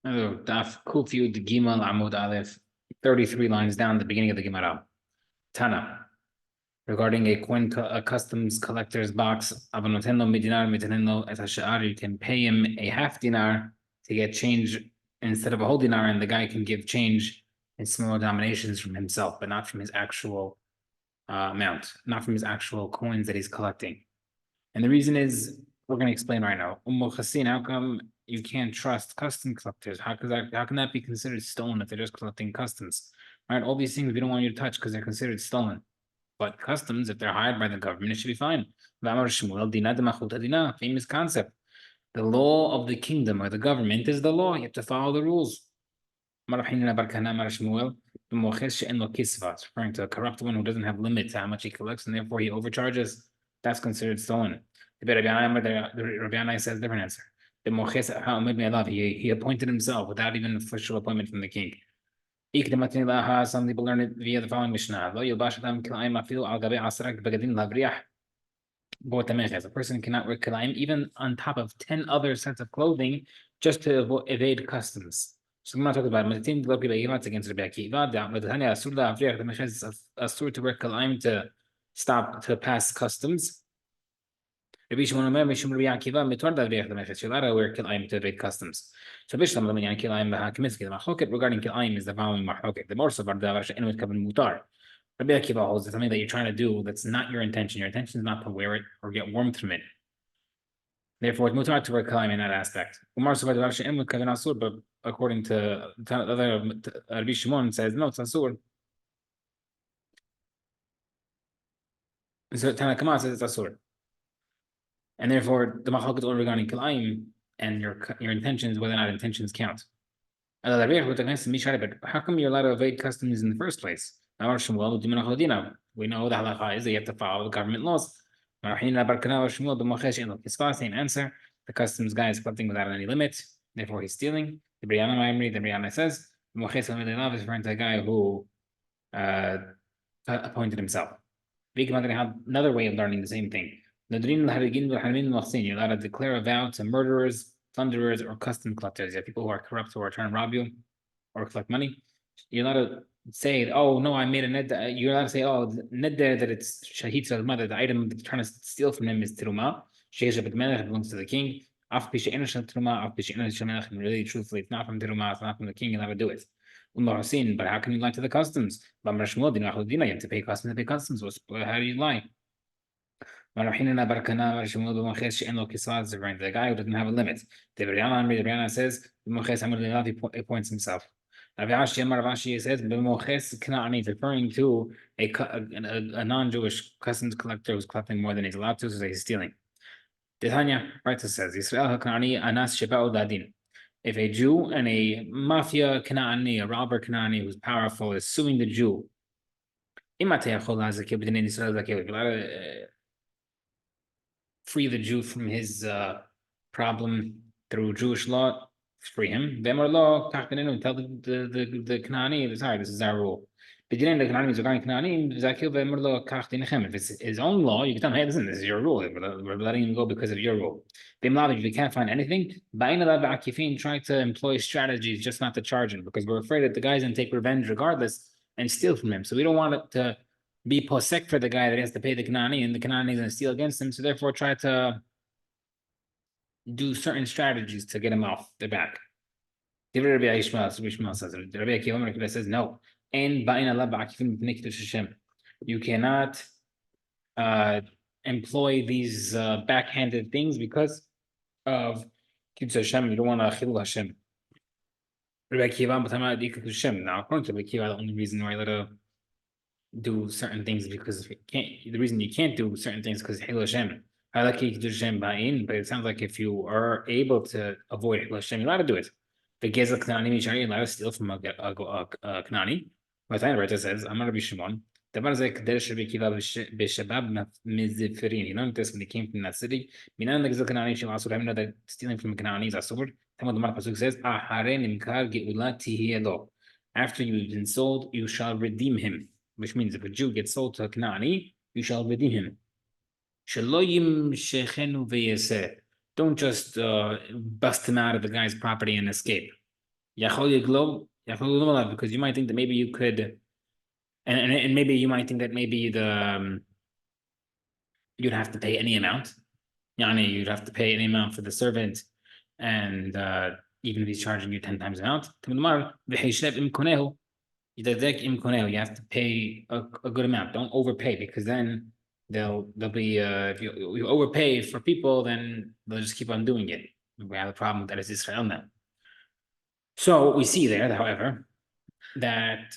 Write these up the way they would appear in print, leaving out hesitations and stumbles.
Daf Kufiu de Gimal Amud Aleph, 33 lines down at the beginning of the Gemara. Tana, regarding a customs collector's box, you can pay him a half dinar to get change instead of a whole dinar, and the guy can give change in small denominations from himself, but not from his actual amount, not from his actual coins that he's collecting. And the reason is, we're going to explain right now. How come you can't trust custom collectors? How can that be considered stolen if they're just collecting customs? Right? All these things we don't want you to touch because they're considered stolen. But customs, if they're hired by the government, it should be fine. Famous concept. The law of the kingdom or the government is the law. You have to follow the rules. Referring to a corrupt one who doesn't have limits to how much he collects, and therefore he overcharges. That's considered stolen. The Rabbi says different answer. He appointed himself without even official appointment from the king. Some people learn it via the following Mishnah. A person cannot wear kilayim even on top of 10 other sets of clothing just to evade customs. So I'm not talking about it. Against Rabbi Akiva. The Mishnah is asur to wear kilayim to pass customs. Rabbi Shimon Rabbi Akiva mitzvah davriach you're allowed to wear kilayim to evade customs. So Bishlam l'minyan kilayim b'hakimitzki. The machloket regarding kilayim is the following machloket. The more so var davar she'enu mitkaven mutar. Rabbi Akiva holds that something that you're trying to do that's not your intention. Your intention is not to wear it or get warmth from it. Therefore, it's mutar to wear kilayim in that aspect. Umar so var davar she'enu mitkaven asur, but according to the other Rabbi Shimon says no, it's asur. So Tanakama says it's asur. And therefore, the machlokes only regarding kilayim and your intentions, whether or not intentions count. But how come you're allowed to evade customs in the first place? We know the halacha is that you have to follow the government laws. Same answer. The customs guy is collecting without any limit, therefore he's stealing. The Brianna says, is referring to a guy who appointed himself. Another way of learning the same thing. You're allowed to declare a vow to murderers, plunderers, or custom collectors. You have people who are corrupt who are trying to rob you or collect money. You're allowed to say, "Oh no, I made a ned." You're allowed to say, "Oh, ned there that it's shahid al mother. The item that's trying to steal from him is tiruma. It belongs to the king. And really, truthfully, it's not from tiruma. It's not from the king. You'll never do it. But how can you lie to the customs? You have to pay customs. To pay customs. How do you lie? The guy who doesn't have a limit. The Brianna says, he points himself. Rashi says, referring to a non-Jewish customs collector who's collecting more than he's allowed to, so he's stealing. Tanya writes it says, if a Jew and a mafia Kanaani, a robber Kanaani who's powerful, is suing the Jew, free the Jew from his problem through Jewish law, free him. Tell the Kanaani, sorry, this is our rule. If it's his own law, you can tell him, hey, listen, this is your rule. We're letting him go because of your rule. If you can't find anything, try to employ strategies just not to charge him, because we're afraid that the guy's going to take revenge regardless and steal from him. So we don't want it to be posek for the guy that has to pay the Kanani, and the Kanani is going to steal against him. So therefore, try to do certain strategies to get him off their back. Rabbi Ishmael says, Rabbi Akiva says no. You cannot employ these backhanded things because of Kibbutz Hashem. You don't want to chilul Hashem. Rabbi Akiva, now according to Rabbi Akiva, the only reason why you let a do certain things because the reason you can't do certain things because Hilul Hashem. I like you to do Hashem ba'in, but it sounds like if you are able to avoid Hilul Hashem, you're allowed to do it. The Gezel Knani Mishari, you're allowed to steal from a Knani. My time writer says, I'm not Rabbi Shimon. The one is like there should be kiva b'shabab mizifirin. You know this when they came from that city. Minan the Gezel Knani she also having that stealing from Knani is a sword. Tamad the Pasuk says, Ahare nimkar geula tihielo. After you've been sold, you shall redeem him. Which means if a Jew gets sold to a Kanaani, you shall redeem him. Don't just bust him out of the guy's property and escape. Because you might think that maybe you could, and maybe you might think that maybe you'd have to pay any amount. Yani, you'd have to pay any amount for the servant, and even if he's charging you 10 times the amount. You have to pay a good amount. Don't overpay, because then they'll be if you overpay for people, then they'll just keep on doing it. We have a problem with that as Israel now. So we see there, however, that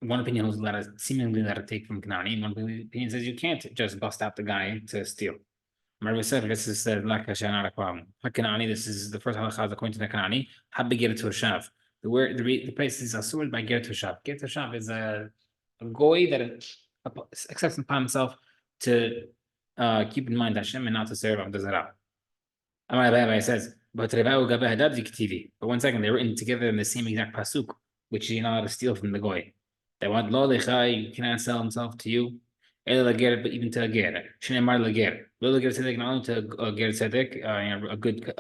one opinion was seemingly let it take from Kanani, and one opinion says you can't just bust out the guy to steal. Remember, said this is like a not a problem. Kanani, this is the first halakha according to the Kanani. Habigir to a shav. The place is asur by ger to shav. Ger to shav is a goy that accepts upon himself to keep in mind Hashem and not to serve Abd Zara. Amar Abai says, but one second, they were written together in the same exact pasuk, which you're not allowed to steal from the goy. They want lo lechai, you cannot sell himself to you. Ela lager, but even to a ger. Shneimar lager. Lo lager tzedek, not only to a ger tzedek, a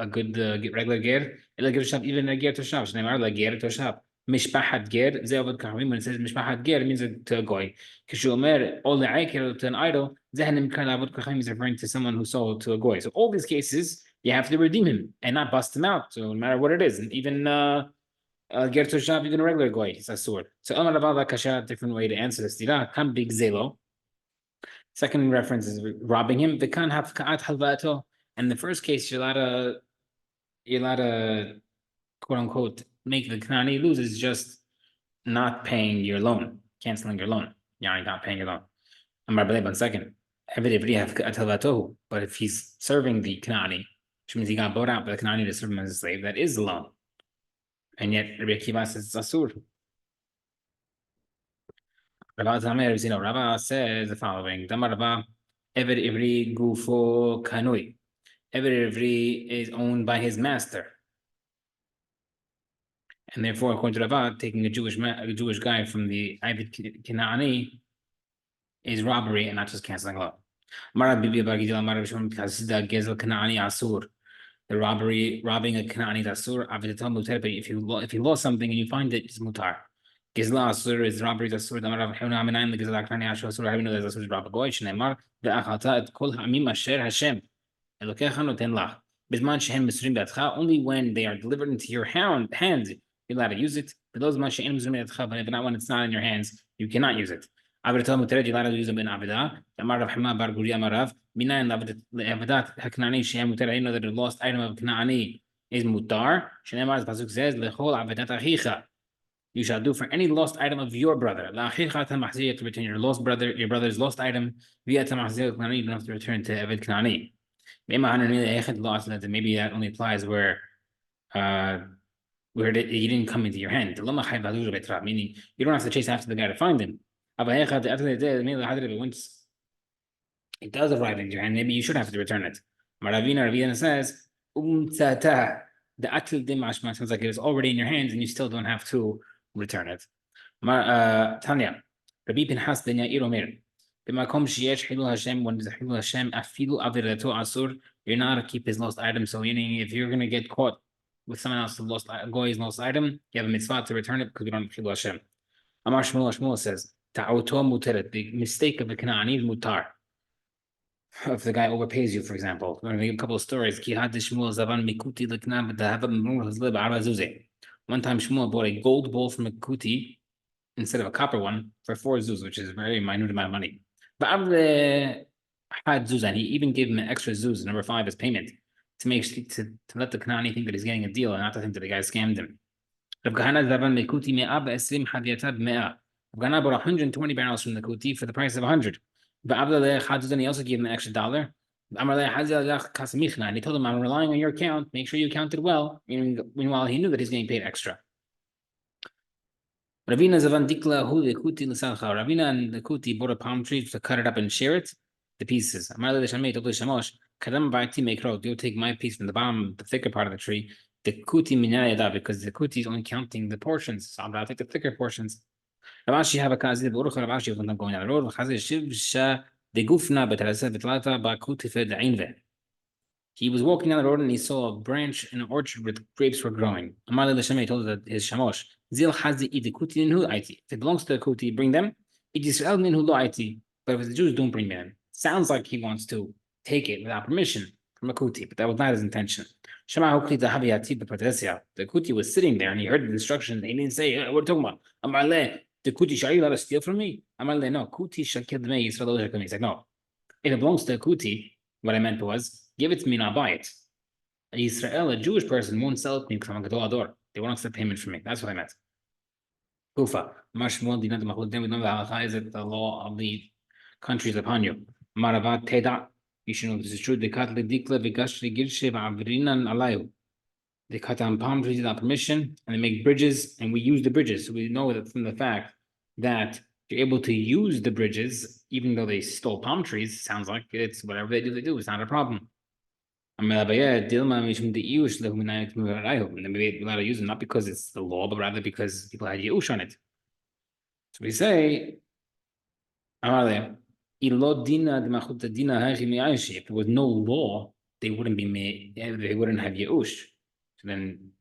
good regular ger. Ela ger shab, even a ger to shab. Shneimar lager to shab. Mishpahat ger. Ze avad kahvim. When it says mishpahat ger, it means to a goy. Kishu omer ol le'aker to an idol. Zehanim kan avad kahvim is referring to someone who sold to a goy. So all these cases, you have to redeem him and not bust him out. So no matter what it is, and even ger to shab, even a regular goy, it's a sword. So Amar Rabba Kasha, different way to answer this. Dira kam big zelo. Second reference is robbing him. The kan have ka'at halvato. And the first case, you're allowed to quote unquote make the Kanani lose is just not paying your loan, canceling your loan. Yeah, not paying your loan. Amar B'lei, 1 second. Everybody have ka'at halvato. But if he's serving the Kanani, which means he got bought out by the Kanani to serve him as a slave, that is a loan. And yet Rabbi Akiva says it's asur. Rava says the following: Damar Rava, Eved Ivri Gufo Kanui. Eved Ivri is owned by his master, and therefore, according to Rava, taking a Jewish guy from the Ived Kinaani is robbery and not just canceling law. The robbing a Kanaani is asur. But if you lost something and you find it, it's mutar. Gizla asur is robbery asur. Damar Rav Huna Minayin the Gizla Kanani asur. How do you know that asur is rob a goy? Shneimar ve'achata et kol ha'amim asher Hashem elokecha noten lach. Bizman shehem misurim be'atcha. Only when they are delivered into your hands, you're allowed to use it. But those man shehem misurim be'atcha, but if not when it's not in your hands, you cannot use it. Avratam muteret, you're allowed to use them in avida. Damar Rav Huna bar BRURIA Marav. Minayin avidat haKanani shehem muter. I know that the lost item of Kanaani is mutar. Shneimar, the pasuk says lechol avidat achicha. You shall do for any lost item of your brother. You have to return your brother's lost item. You don't have to return to Eved Kanani. Maybe that only applies where he didn't come into your hand. Meaning you don't have to chase after the guy to find him. Once it does arrive into your hand, maybe you should have to return it. Ravina says, the atil dimashma sounds like it was already in your hands and you still don't have to return it. Tanya, Rabbi Pinhas ben Yair Omer, b'makom sheyesh hilul Hashem, when there's a hilul Hashem, afilu avirato asur, you're not to keep his lost item. So meaning if you're going to get caught with someone else's lost item, you have a mitzvah to return it because we don't have hilul Hashem. Amar Shmuel says, ta'auto muteret, the mistake of the Kanaani is mutar. If the guy overpays you, for example, we're going to give a couple of stories. One time Shmuel bought a gold bowl from a kuti instead of a copper one for 4 zuz, which is a very minute amount of money. But had zuz, and he even gave him an extra zuz, number 5, as payment, to let the Kanani think that he's getting a deal and not to think that the guy scammed him. Rav Kahana bought 120 barrels from the kuti for the price of 100. But he also gave him an extra $1. And he told him, I'm relying on your account. Make sure you count it well. Meanwhile, he knew that he's getting paid extra. Ravina and the kuti bought a palm tree to cut it up and share it, the pieces. You'll take my piece from the bottom, the thicker part of the tree. The kuti minayada, because the kuti is only counting the portions. So I'll take the thicker portions. Ravashi have a kazi, Ravashi was not going down the road. The gufna betalasa betlata ba kuti fed ainve. He was walking down the road and he saw a branch in an orchard where grapes were growing. Amar the Shemay told that his shamosh, Zil hazi iti kuti inhu iti. If it belongs to the kuti, bring them. It is Israel minhu lo iti. But if the Jews don't bring them, sounds like he wants to take it without permission from a kuti, but that was not his intention. The kuti was sitting there and he heard the instructions. He didn't say, what are you talking about? Amar le, the kuti, shall you let us steal from me? Amar le, no, kuti shakil me, Yisrael. He's like, no. If it belongs to a kuti, what I meant was, give it to me, not buy it. Israel, a Jewish person, won't sell it to me because I'm a gadol ador. They won't accept payment from me. That's what I meant. Kufa. Mashmul dinah d'machlodim. We know the halacha is that the law of the country is upon you. Maravat teda. You should know this is true. They cut the dikla v'gashri girshe v'avrinan alayu. They cut down palm trees without permission, and they make bridges, and we use the bridges. So we know that from the fact that you're able to use the bridges, even though they stole palm trees. Sounds like it's whatever they do. It's not a problem. And then we allowed to use it not because it's the law, but rather because people had Yeush on it. So we say, if there was no law, they wouldn't be made, they wouldn't have Yeush. So then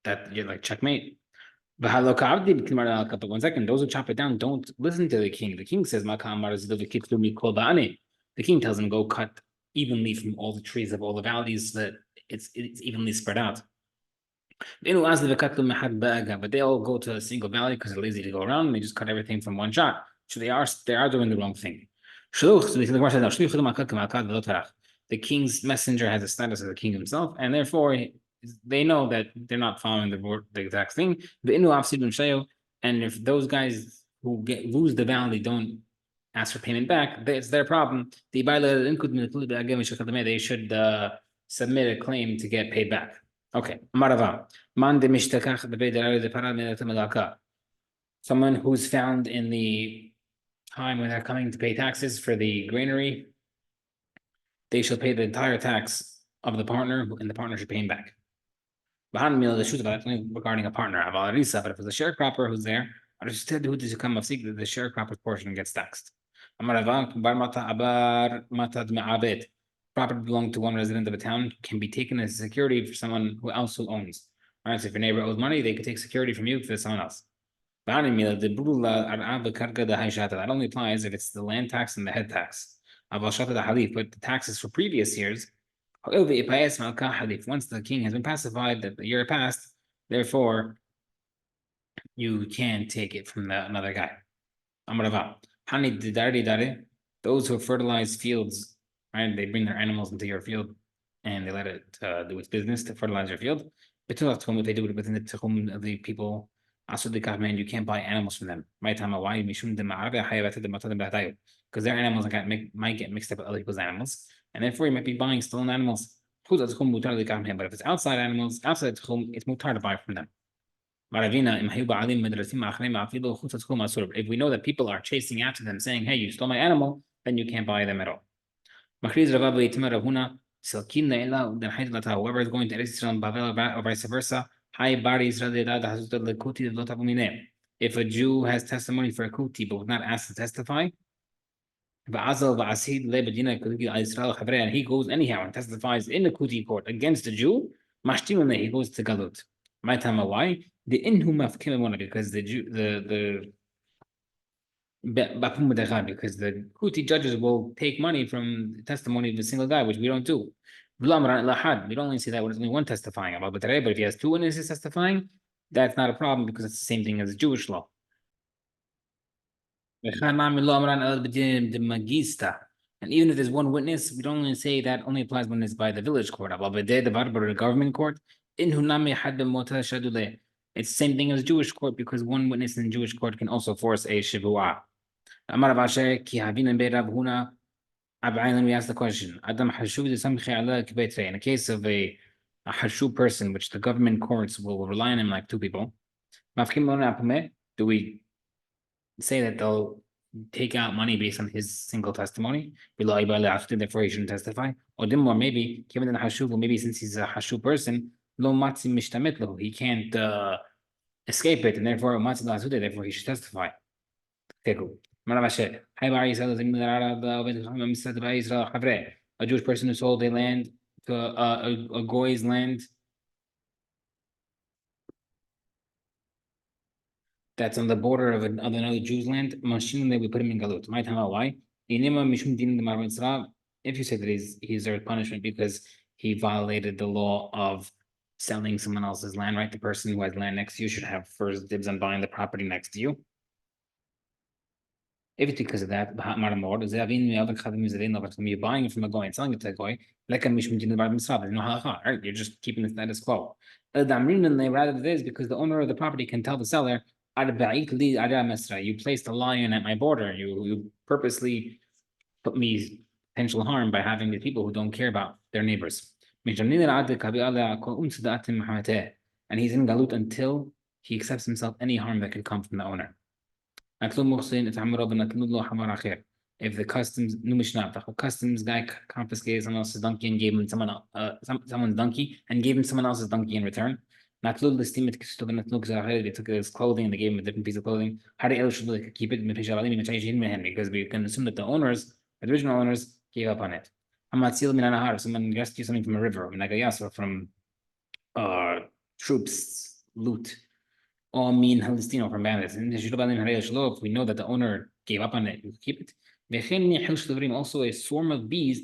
that you're like checkmate. But 1 second, those who chop it down don't listen to the king. The king says, the king tells them go cut evenly from all the trees of all the valleys, so that it's evenly spread out. But they all go to a single valley because they're lazy to go around, and they just cut everything from one shot. So they are doing the wrong thing. The king's messenger has a status as the king himself, and therefore they know that they're not following the exact thing. And if those guys who lose the valley don't ask for payment back, it's their problem. They should submit a claim to get paid back. Okay. Someone who's found in the time when they're coming to pay taxes for the granary, they shall pay the entire tax of the partner, and the partner should pay him back. Regarding a partner, but if it's a sharecropper who's there, the sharecropper's portion gets taxed. Property belonging to one resident of a town can be taken as security for someone who else owns. All right, so if your neighbor owes money, they could take security from you for someone else. That only applies if it's the land tax and the head tax. But the taxes for previous years, once the king has been pacified that the year passed, therefore you can't take it from another guy. Those who fertilize fields, right? They bring their animals into your field and they let it do its business to fertilize your field. But if they do it within the tchum of the people, you can't buy animals from them. Because their animals might get mixed up with other people's animals, and therefore you might be buying stolen animals. But if it's outside animals, outside tchum, it's mutar to buy from them. If we know that people are chasing after them, saying, "Hey, you stole my animal," then you can't buy them at all. Whoever is going to Eretz Israel or vice versa, if a Jew has testimony for a kuti but was not asked to testify, and he goes anyhow and testifies in the kuti court against the Jew, he goes to galut. My time, why? Because because the kuti judges will take money from the testimony of a single guy, which we don't do. We don't only see that when there's only one testifying about but if he has two witnesses testifying, that's not a problem because it's the same thing as Jewish law. And even if there's one witness, we don't only say that only applies when it's by the village court, but the government court. It's the same thing as Jewish court because one witness in Jewish court can also force a shivuah. We ask the question: in the case of a hashu person, which the government courts will rely on him like two people, do we say that they'll take out money based on his single testimony? Therefore, he shouldn't testify. Or maybe given the hashu, maybe since he's a hashu person, he can't escape it, and therefore he should testify. Okay, cool. A Jewish person who sold their land to a goy's land that's on the border of another Jew's land, Mashin, they would put him in Galut. Might have why? If you say that he's a punishment because he violated the law of selling someone else's land, right? The person who has land next to you should have first dibs on buying the property next to you. If it's because of that, you're buying it from a guy and selling it to a guy, like a mishmit in the bar mitzvah, there's no halacha, right? You're just keeping the status quo. Rather, it is because the owner of the property can tell the seller, you placed a lion at my border. You purposely put me potential harm by having these people who don't care about their neighbors. And he's in galut until he accepts himself any harm that could come from the owner. If the customs guy confiscated someone else's donkey and gave him someone's donkey and gave him someone else's donkey in return, they took his clothing and they gave him a different piece of clothing. How do you keep it? Because we can assume that the owners, the original owners, gave up on it. Someone rescued something from a river, or from troops, loot. All mean Palestino from bandits. And if we know that the owner gave up on it, you keep it. Also, a swarm of bees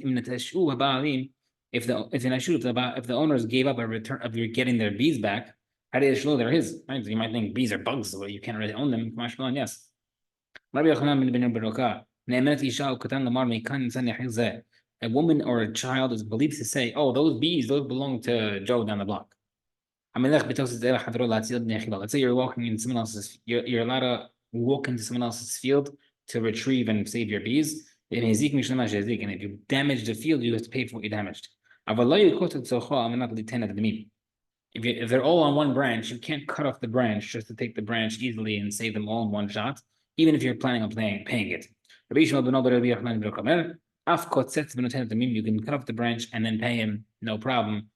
if the owners gave up a return of getting their bees back, how do you show they're his? Right? So you might think bees are bugs, so you can't really own them. Yes. A woman or a child is believed to say, "Oh, those bees, those belong to Joe down the block." Let's say you're walking in someone else's, you're allowed to walk into someone else's field to retrieve and save your bees. And if you damage the field, you have to pay for what you damaged. If they're all on one branch, you can't cut off the branch just to take the branch easily and save them all in one shot, even if you're planning on paying it. You can cut off the branch and then pay him, no problem.